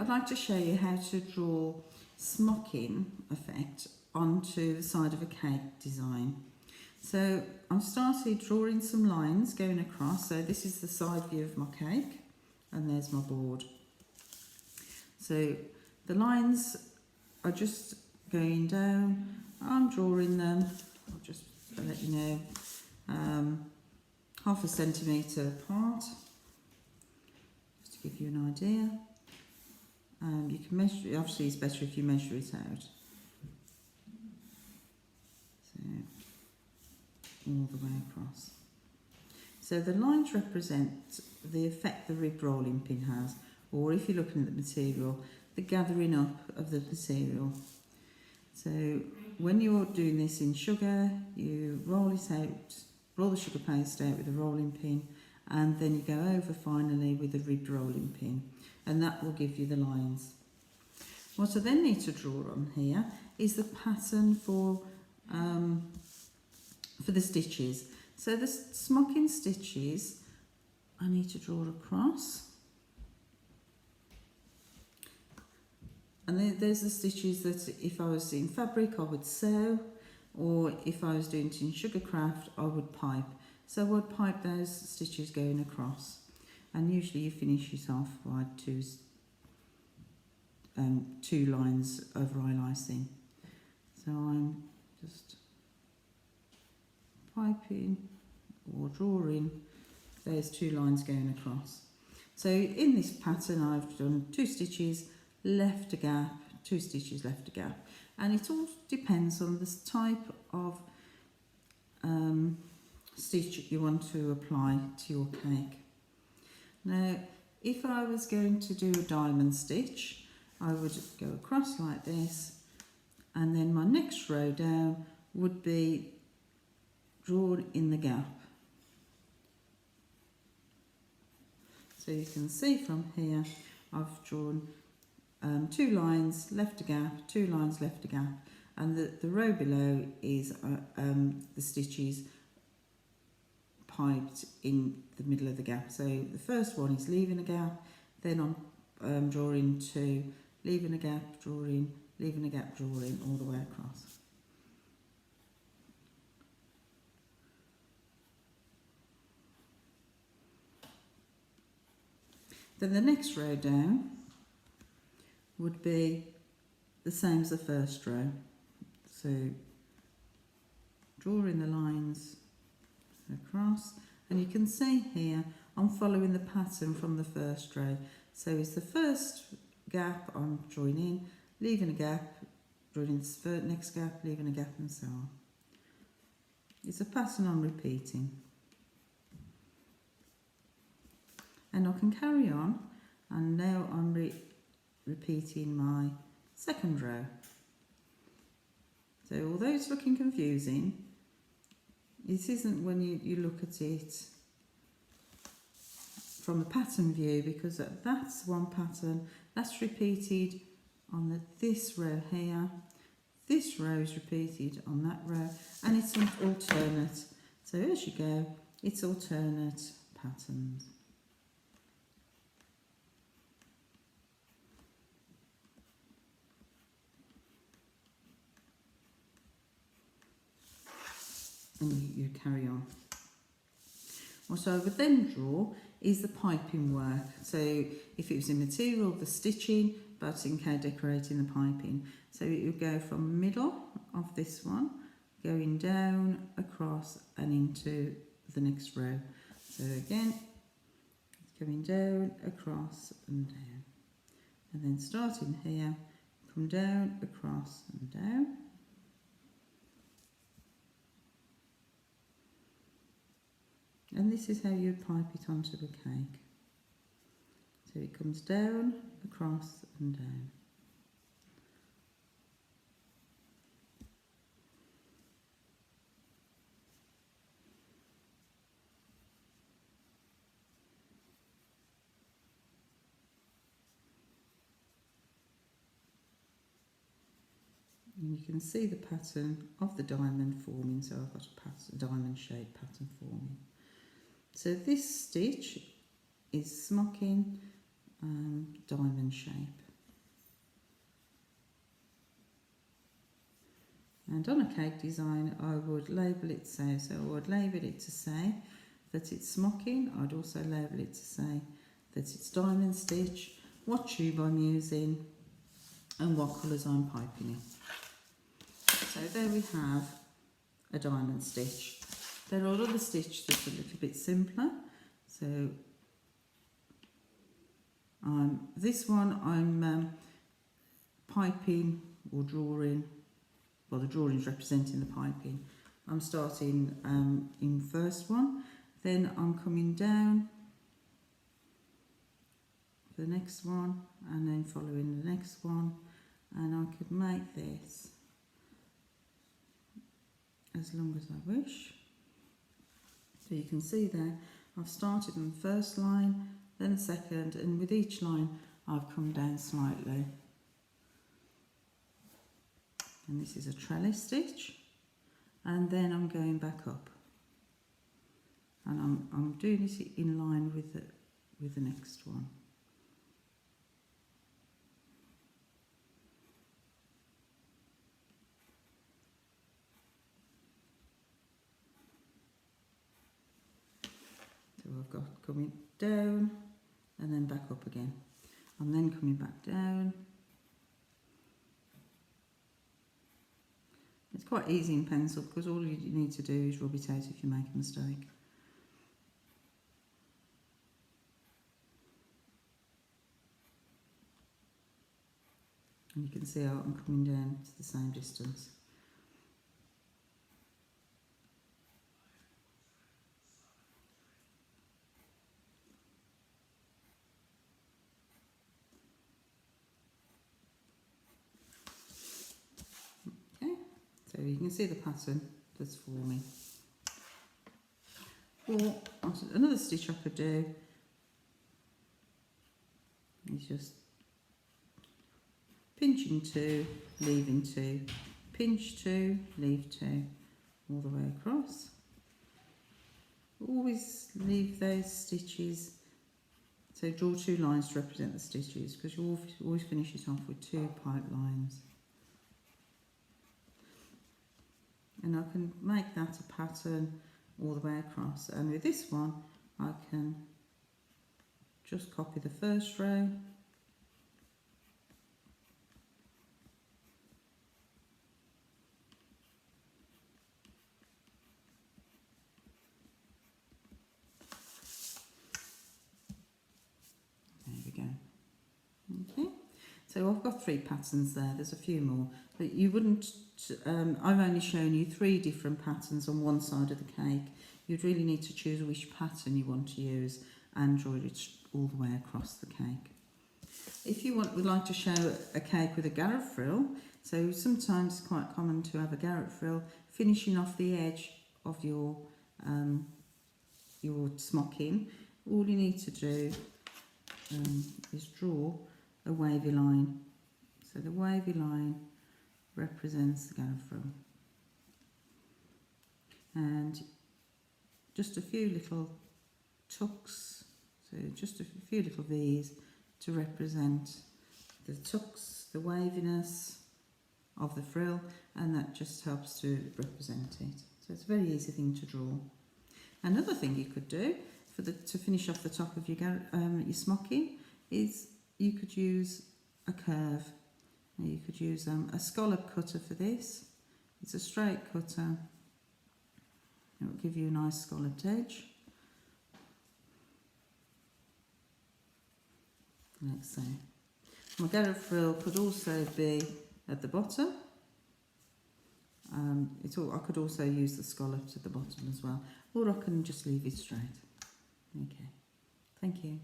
I'd like to show you how to draw smocking effect onto the side of a cake design. So I've started drawing some lines going across. So this is the side view of my cake and there's my board. So the lines are just going down. I'm drawing them, I'll just let you know, 1/2 centimetre apart, just to give you an idea. You can measure, obviously it's better if you measure it out. So, all the way across. So the lines represent the effect the rib rolling pin has, or if you're looking at the material, the gathering up of the material. So when you're doing this in sugar, you roll it out, roll the sugar paste out with a rolling pin, and then you go over finally with a ribbed rolling pin, and that will give you the lines. What I then need to draw on here is the pattern for the stitches. So the smocking stitches, I need to draw across. And then there's the stitches that if I was doing fabric I would sew, or if I was doing it in sugar craft I would pipe. So I would pipe those stitches going across, and usually you finish it off by two lines of eye-lacing. So I'm just piping or drawing those 2 lines going across. So in this pattern I've done 2 stitches, left a gap, 2 stitches, left a gap, and it all depends on this type of stitch you want to apply to your cake. Now if I was going to do a diamond stitch, I would go across like this, and then my next row down would be drawn in the gap. So you can see from here I've drawn 2 lines, left a gap, 2 lines, left a gap, and the row below is the stitches piped in the middle of the gap. So the first one is leaving a gap, then I'm drawing 2, leaving a gap, drawing, leaving a gap, drawing, all the way across. Then the next row down would be the same as the first row. So drawing the lines across, and you can see here I'm following the pattern from the first row. So it's the first gap I'm drawing in, leaving a gap, drawing in the next gap, leaving a gap, and so on. It's a pattern I'm repeating. And I can carry on, and now I'm repeating my second row. So although it's looking confusing, it isn't when you look at it from a pattern view, because that's one pattern that's repeated on this row here, this row is repeated on that row, and it's an alternate. So as you go, it's alternate patterns. And you carry on. What I would then draw is the piping work. So if it was in material, the stitching, but in cake decorating, the piping. So it would go from the middle of this one, going down, across, and into the next row. So again, it's going down, across, and down. And then starting here, come down, across, and down. And this is how you pipe it onto the cake. So it comes down, across, and down. And you can see the pattern of the diamond forming, so I've got a diamond shaped pattern forming. So this stitch is smocking diamond shape. And on a cake design, I would label it so I would label it to say that it's smocking. I'd also label it to say that it's diamond stitch, what tube I'm using, and what colours I'm piping in. So there we have a diamond stitch. There are other stitches that's a little bit simpler. So this one I'm piping or drawing. Well, the drawing is representing the piping. I'm starting in first one, then I'm coming down for the next one, and then following the next one, and I could make this as long as I wish. So you can see there, I've started on the first line, then the second, and with each line I've come down slightly. And this is a trellis stitch, and then I'm going back up, and I'm doing this in line with the next one. So I've got coming down and then back up again. I'm then coming back down. It's quite easy in pencil because all you need to do is rub it out if you make a mistake. And you can see how I'm coming down to the same distance. Okay, so you can see the pattern that's forming. Or another stitch I could do is just pinching 2, leaving 2, pinch 2, leave 2, all the way across. Always leave those stitches, so draw 2 lines to represent the stitches, because you always finish it off with 2 pipe lines. And I can make that a pattern all the way across, and with this one I can just copy the first row, there we go. Okay, so I've got 3 patterns there, there's a few more, but you wouldn't, I've only shown you 3 different patterns on one side of the cake. You'd really need to choose which pattern you want to use and draw it all the way across the cake. If you would like to show a cake with a garret frill, so sometimes it's quite common to have a garret frill finishing off the edge of your smocking, all you need to do is draw a wavy line. So the wavy line represents the garret frill. And just a few little tucks, so just a few little V's to represent the tucks, the waviness of the frill, and that just helps to represent it. So it's a very easy thing to draw. Another thing you could do to finish off the top of your smocking is you could use a curve. You could use a scallop cutter for this. It's a straight cutter. It will give you a nice scalloped edge. Let's see. My garret frill could also be at the bottom. I could also use the scallops at the bottom as well, or I can just leave it straight. Okay, thank you.